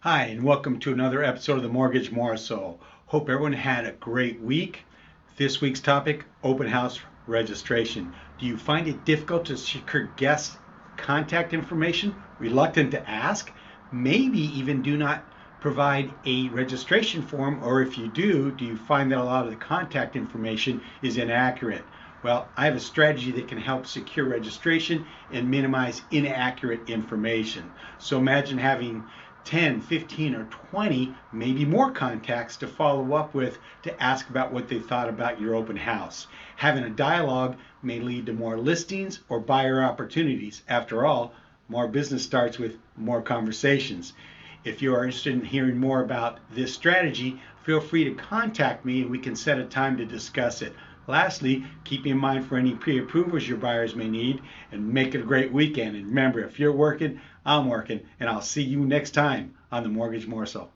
Hi, and welcome to another episode of the Mortgage Morsel. Hope everyone had a great week. This week's topic, open house registration. Do you find it difficult to secure guest contact information, reluctant to ask, maybe even do not provide a registration form, or if you do you find that a lot of the contact information is inaccurate? Well, I have a strategy that can help secure registration and minimize inaccurate information. So imagine having 10, 15, or 20, maybe more contacts to follow up with to ask about what they thought about your open house. Having a dialogue may lead to more listings or buyer opportunities. After all, more business starts with more conversations. If you are interested in hearing more about this strategy, feel free to contact me and we can set a time to discuss it. Lastly, keep in mind for any pre-approvals your buyers may need, and make it a great weekend. And remember, if you're working, I'm working, and I'll see you next time on the Mortgage Morsel.